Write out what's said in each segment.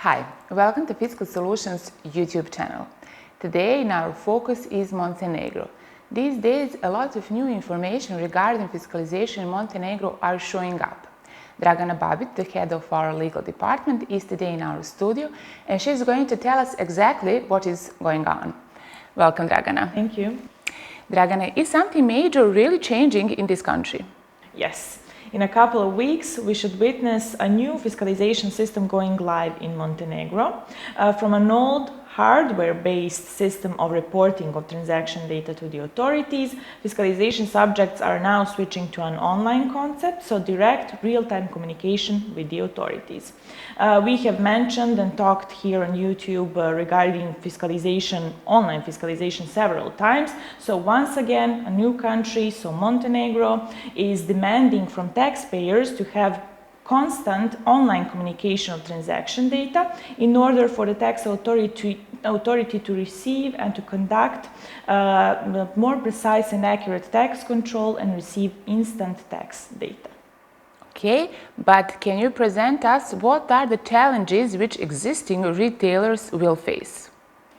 Hi, welcome to FiscalSolutions YouTube channel. Today our focus is Montenegro. These days a lot of new information regarding fiscalization in Montenegro are showing up. Dragana Babit, the head of our legal department, is today in our studio and she's going to tell us exactly what is going on. Welcome, Dragana. Thank you. Dragana, is something major really changing in this country? Yes. In a couple of weeks, we should witness a new fiscalization system going live in Montenegro. From an old hardware-based system of reporting of transaction data to the authorities, fiscalization subjects are now switching to an online concept, so direct real-time communication with the authorities. We have mentioned and talked here on YouTube regarding fiscalization, online fiscalization several times. So once again, a new country, so Montenegro, is demanding from taxpayers to have constant online communication of transaction data in order for the tax authority to receive and to conduct more precise and accurate tax control and receive instant tax data. Okay, but can you present us what are the challenges which existing retailers will face?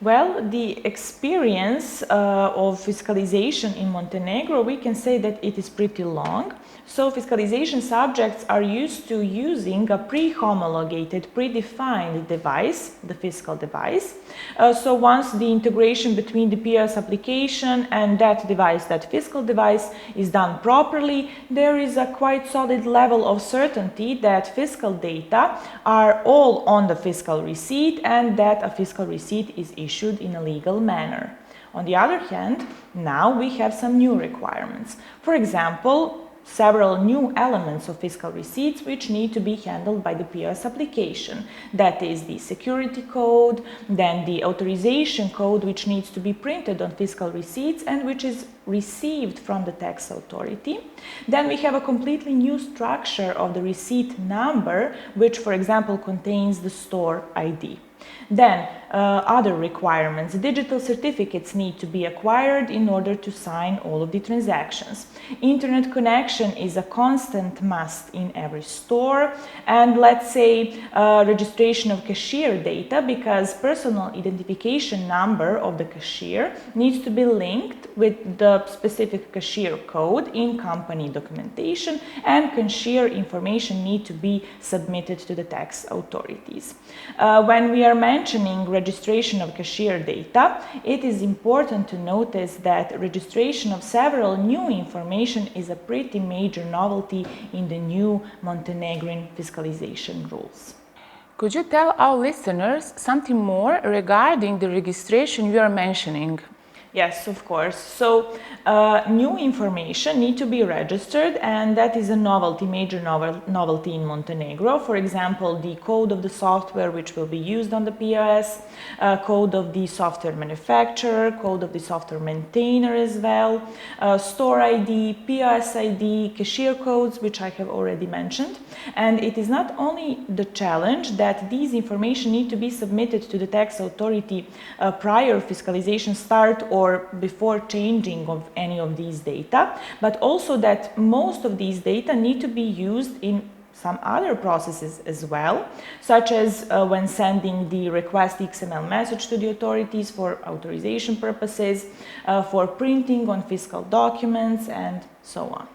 Well, the experience of fiscalization in Montenegro, we can say that it is pretty long. So fiscalization subjects are used to using a pre-homologated, predefined device, the fiscal device. So once the integration between the PS application and that device, that fiscal device, is done properly, there is a quite solid level of certainty that fiscal data are all on the fiscal receipt and that a fiscal receipt is issued in a legal manner. On the other hand, now we have some new requirements. For example, several new elements of fiscal receipts which need to be handled by the PS application. That is the security code, then the authorization code which needs to be printed on fiscal receipts and which is received from the tax authority. Then we have a completely new structure of the receipt number which, for example, contains the store ID. Then other requirements. Digital certificates need to be acquired in order to sign all of the transactions. Internet connection is a constant must in every store, and let's say registration of cashier data, because personal identification number of the cashier needs to be linked with the specific cashier code in company documentation, and cashier information need to be submitted to the tax authorities. When we are mentioning registration of cashier data, it is important to notice that registration of several new information is a pretty major novelty in the new Montenegrin fiscalization rules. Could you tell our listeners something more regarding the registration you are mentioning? Yes, of course. So new information need to be registered, and that is a novelty, major novelty in Montenegro. For example, the code of the software which will be used on the POS, code of the software manufacturer, code of the software maintainer as well, store ID, POS ID, cashier codes, which I have already mentioned. And it is not only the challenge that these information need to be submitted to the tax authority prior fiscalization start or before changing of any of these data, but also that most of these data need to be used in some other processes as well, such as when sending the request XML message to the authorities for authorization purposes, for printing on fiscal documents, and so on.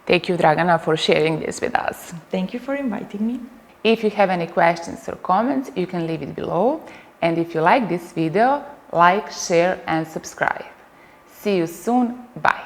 Thank you, Dragana, for sharing this with us. Thank you for inviting me. If you have any questions or comments, you can leave it below. And if you like this video, like, share and subscribe. See you soon. Bye.